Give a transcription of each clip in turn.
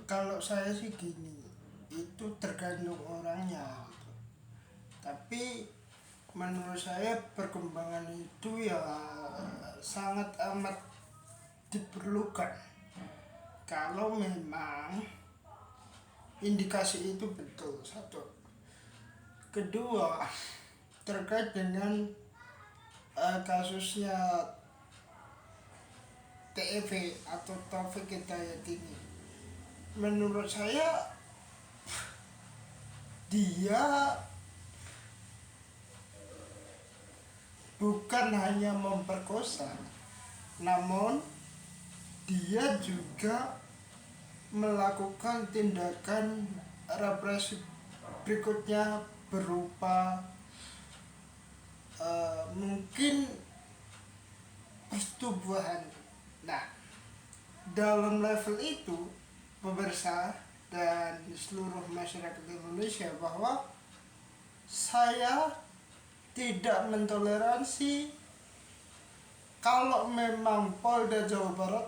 Kalau saya sih gini, itu tergantung orangnya gitu. Tapi menurut saya perkembangan itu ya sangat amat diperlukan. Kalau memang indikasi itu betul, satu. Kedua, terkait dengan kasusnya TEV atau Taufik Hidayat ini, menurut saya dia bukan hanya memperkosa, namun dia juga melakukan tindakan represif berikutnya berupa mungkin persetubuhan. Nah, dalam level itu pemirsa dan seluruh masyarakat Indonesia, bahwa saya tidak mentoleransi kalau memang Polda Jawa Barat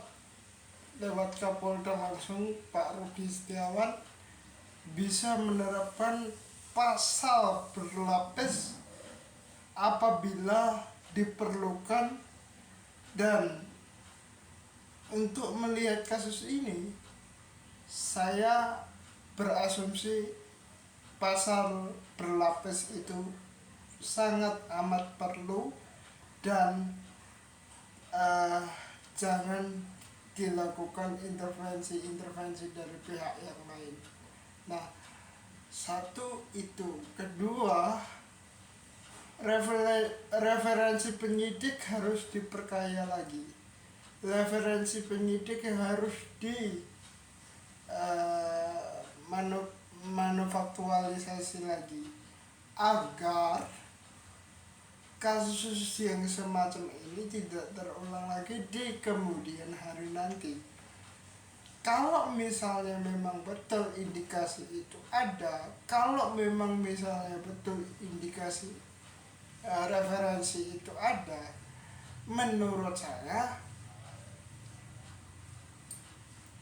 lewat Kapolda langsung Pak Rudi Setiawan bisa menerapkan pasal berlapis apabila diperlukan. Dan untuk melihat kasus ini, saya berasumsi pasal berlapis itu sangat amat perlu, dan jangan dilakukan intervensi-intervensi dari pihak yang lain. Nah, satu itu. Kedua, referensi penyidik harus diperkaya lagi. Referensi penyidik yang harus di manufaktualisasi lagi, agar kasus yang semacam ini tidak terulang lagi di kemudian hari nanti. Kalau misalnya memang betul indikasi itu ada, kalau memang misalnya betul indikasi referensi itu ada, menurut saya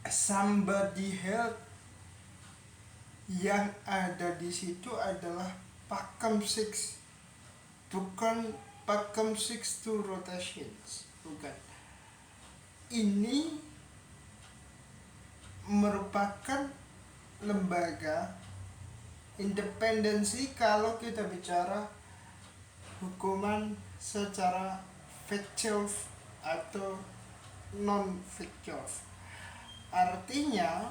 somebody help yang ada di situ adalah Pakem Six, bukan Pakem Six to rotations, bukan. Ini merupakan lembaga independensi kalau kita bicara hukuman secara fiktif atau non fiktif. Artinya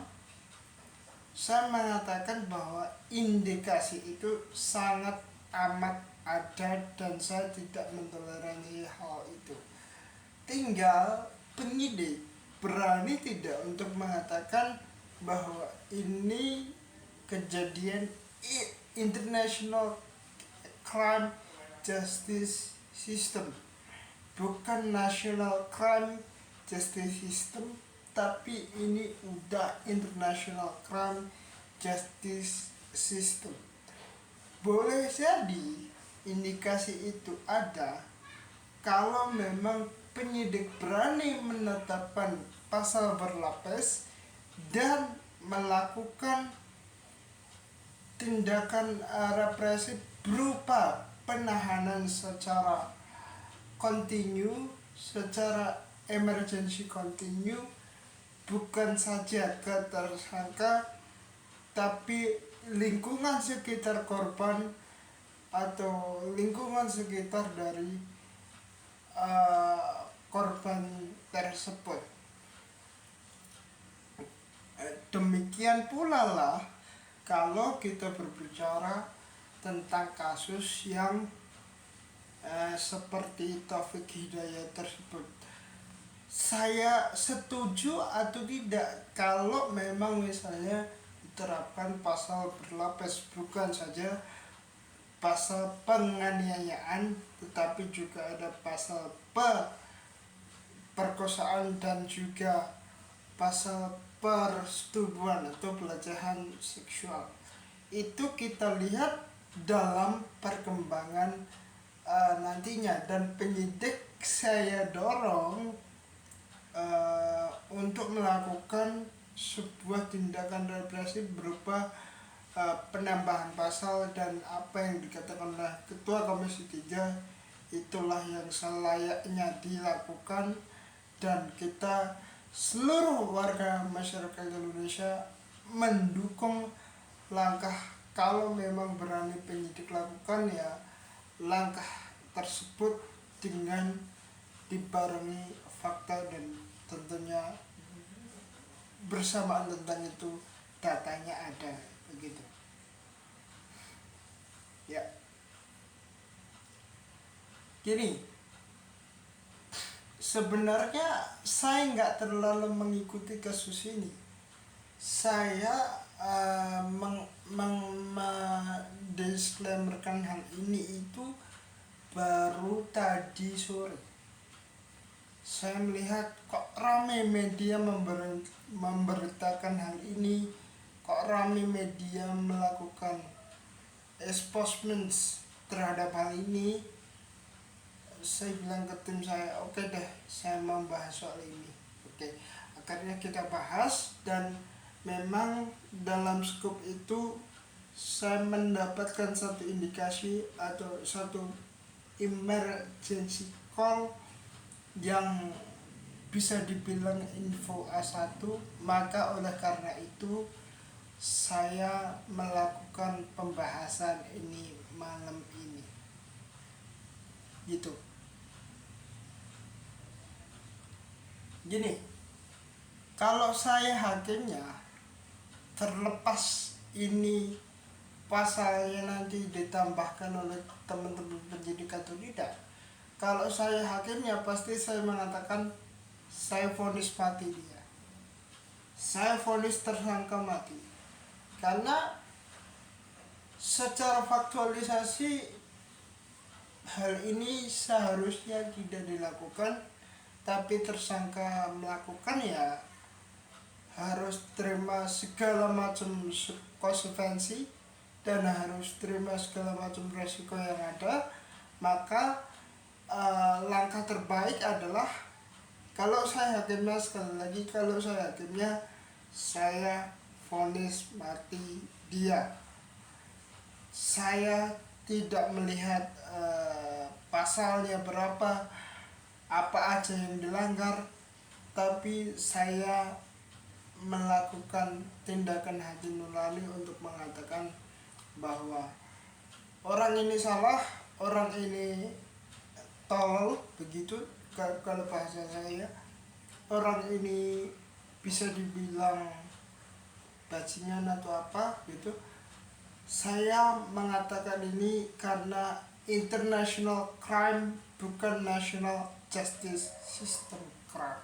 saya mengatakan bahwa indikasi itu sangat amat ada, dan saya tidak mentoleransi hal itu. Tinggal penyidik berani tidak untuk mengatakan bahwa ini kejadian international crime justice system, bukan national crime justice system, tapi ini udah international crime justice system. Boleh jadi indikasi itu ada kalau memang penyidik berani menetapkan pasal berlapis dan melakukan tindakan represif berupa penahanan secara kontinu, secara emergency kontinu, bukan saja ke tersangka tapi lingkungan sekitar korban atau lingkungan sekitar dari korban tersebut. Demikian pula lah kalau kita berbicara tentang kasus yang seperti Taufik Hidayat tersebut. Saya setuju atau tidak kalau memang misalnya diterapkan pasal berlapis, bukan saja pasal penganiayaan tetapi juga ada pasal perkosaan dan juga pasal persetubuhan atau pelecehan seksual. Itu kita lihat dalam perkembangan nantinya, dan penyidik saya dorong untuk melakukan sebuah tindakan represif berupa penambahan pasal, dan apa yang dikatakan oleh Ketua Komisi 3 itulah yang selayaknya dilakukan, dan kita seluruh warga masyarakat Indonesia mendukung langkah. Kalau memang berani penyidik lakukan, ya langkah tersebut dengan dibarengi fakta, dan tentunya bersamaan tentang itu datanya ada, begitu ya. Gini, sebenarnya saya nggak terlalu mengikuti kasus ini. Saya mendisklaimerkan hal ini itu baru tadi sore. Saya melihat kok ramai media memberitakan hal ini, kok ramai media melakukan exposements terhadap hal ini. Saya bilang ke tim saya, oke deh, saya mau bahas soal ini. Oke, akhirnya kita bahas, dan memang dalam skop itu saya mendapatkan satu indikasi atau satu emergency call yang bisa dibilang info A1. Maka oleh karena itu saya melakukan pembahasan ini malam ini, gitu. Gini, kalau saya hakimnya, terlepas ini pasalnya nanti ditambahkan oleh teman-teman penyidik atau tidak, kalau saya hakimnya pasti saya mengatakan saya vonis mati dia, saya vonis tersangka mati. Karena secara faktualisasi hal ini seharusnya tidak dilakukan, tapi tersangka melakukan, ya harus terima segala macam konsekuensi dan harus terima segala macam resiko yang ada. Maka langkah terbaik adalah, kalau saya hakimnya, sekali lagi, kalau saya hakimnya, saya vonis mati dia. Saya tidak melihat pasalnya berapa, apa aja yang dilanggar, tapi saya melakukan tindakan hati nurani untuk mengatakan bahwa orang ini salah, orang ini tolol, begitu kalau bahasa saya. Orang ini bisa dibilang bajingan atau apa gitu. Saya mengatakan ini karena international crime, bukan national justice system crime.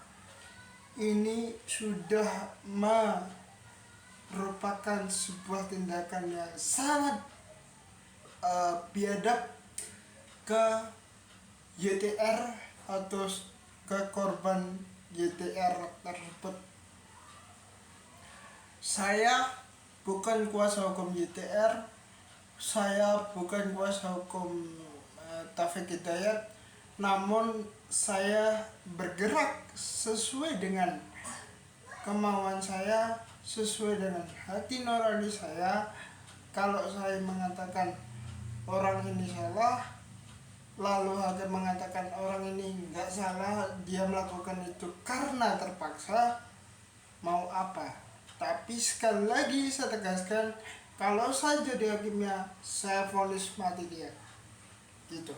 Ini sudah merupakan sebuah tindakan yang sangat biadab ke YTR atau ke korban YTR tersebut. Saya bukan kuasa hukum YTR, saya bukan kuasa hukum Taufik Hidayat, namun saya bergerak sesuai dengan kemauan saya, sesuai dengan hati nurani saya. Kalau saya mengatakan orang ini salah, lalu hakim mengatakan orang ini nggak salah, dia melakukan itu karena terpaksa, mau apa? Tapi sekali lagi saya tegaskan, kalau saya jadi hakimnya, saya vonis mati dia, gitu.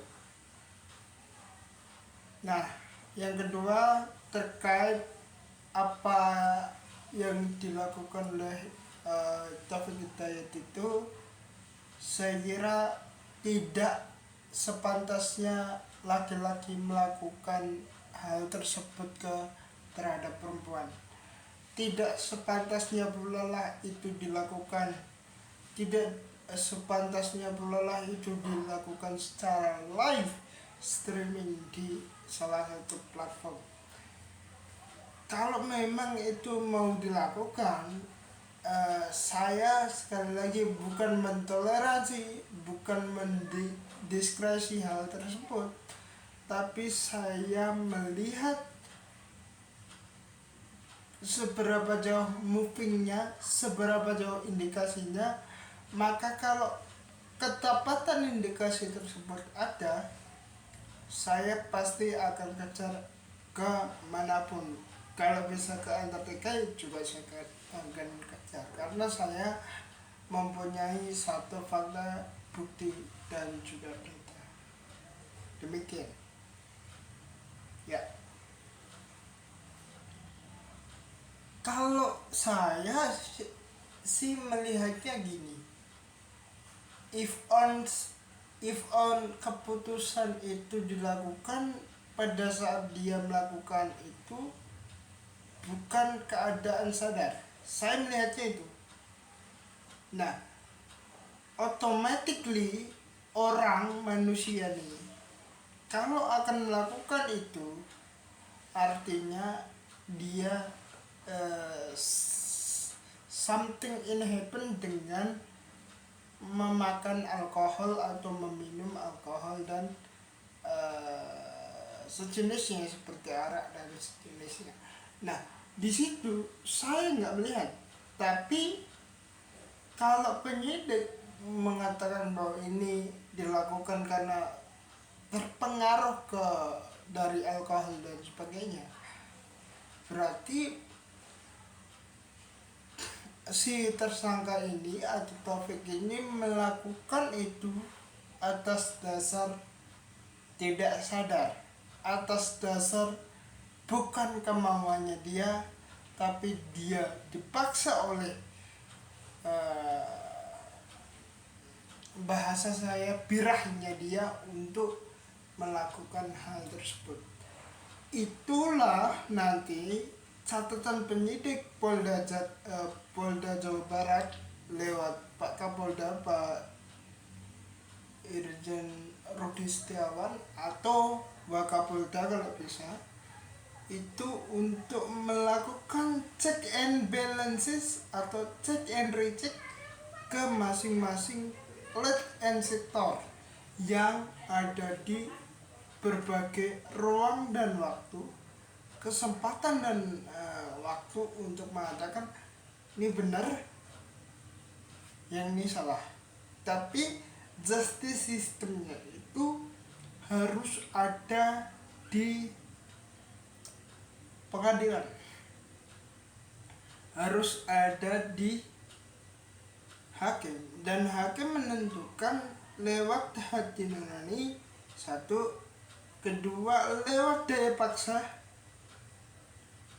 Nah, yang kedua terkait apa yang dilakukan oleh Taufik Hidayat itu, saya kira tidak sepantasnya laki-laki melakukan hal tersebut terhadap perempuan. Tidak sepantasnya pula lah itu dilakukan. Tidak sepantasnya pula lah itu dilakukan secara live streaming di salah satu platform. Kalau memang itu mau dilakukan, saya sekali lagi bukan mentoleransi, bukan mendiskresi hal tersebut, tapi saya melihat seberapa jauh movingnya, seberapa jauh indikasinya. Maka kalau ketepatan indikasi tersebut ada, saya pasti akan kejar ke manapun. Kalau bisa ke Antartika juga saya akan kejar, karena saya mempunyai satu fakta, bukti, dan juga data. Demikian ya. Kalau saya sih melihatnya gini, if on keputusan itu dilakukan pada saat dia melakukan itu bukan keadaan sadar, saya melihatnya itu. Nah, automatically orang manusia nih kalau akan melakukan itu artinya dia something in happen dengan memakan alkohol atau meminum alkohol dan sejenisnya seperti arak dan sejenisnya. Nah, di situ saya nggak melihat. Tapi kalau penyidik mengatakan bahwa ini dilakukan karena terpengaruh dari alkohol dan sebagainya, berarti si tersangka ini atau Taufik ini melakukan itu atas dasar tidak sadar, atas dasar bukan kemauannya dia, tapi dia dipaksa oleh bahasa saya birahnya dia untuk melakukan hal tersebut. Itulah nanti catatan penyidik Polda Jawa Barat lewat Pak Kapolda, Pak Irjen Rudi Setiawan atau Wakapolda kalau bisa, itu untuk melakukan check and balances atau check and recheck ke masing-masing lead and sektor yang ada di berbagai ruang dan waktu, kesempatan dan waktu untuk mengatakan ini benar, yang ini salah. Tapi justice sistemnya itu harus ada di pengadilan, harus ada di hakim, dan hakim menentukan lewat hati nurani, satu, kedua lewat daya paksa,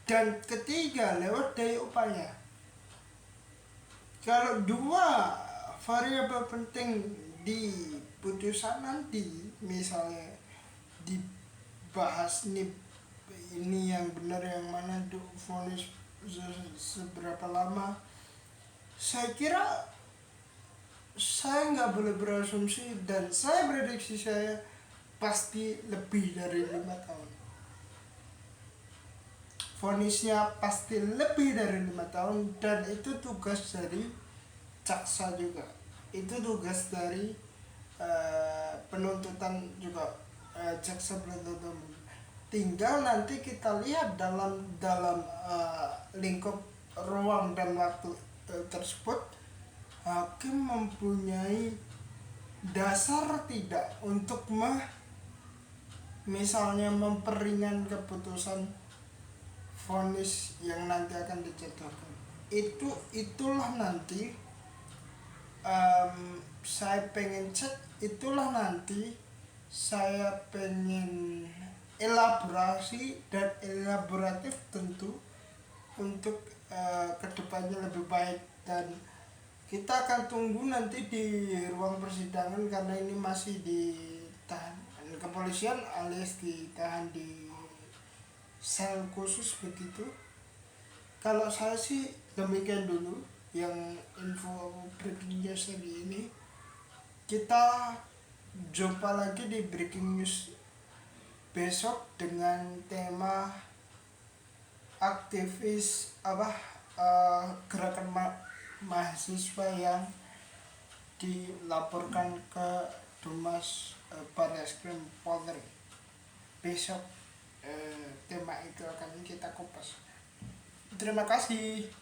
dan ketiga lewat daya upaya. Kalau dua variabel penting di putusan nanti, misalnya dibahas ini yang benar yang mana, vonis seberapa lama, saya kira saya nggak boleh berasumsi, dan saya prediksi saya pasti lebih dari 5 tahun. Vonisnya pasti lebih dari 5 tahun, dan itu tugas dari jaksa juga, itu tugas dari penuntutan juga, jaksa penuntut umum. Tinggal nanti kita lihat dalam lingkup ruang dan waktu tersebut, hakim mempunyai dasar tidak untuk misalnya memperingan keputusan vonis yang nanti akan dijatuhkan. Itulah nanti saya pengen cek, itulah nanti saya pengen elaborasi dan elaboratif tentu untuk kedepannya lebih baik. Dan kita akan tunggu nanti di ruang persidangan, karena ini masih ditahan kepolisian alias ditahan di sel khusus begitu. Kalau saya sih demikian dulu yang info breaking news hari ini. Kita jumpa lagi di breaking news besok dengan tema aktivis gerakan mahasiswa yang dilaporkan ke Dumas Barreskrim Polri. Besok tema itu akan kita kupas. Terima kasih.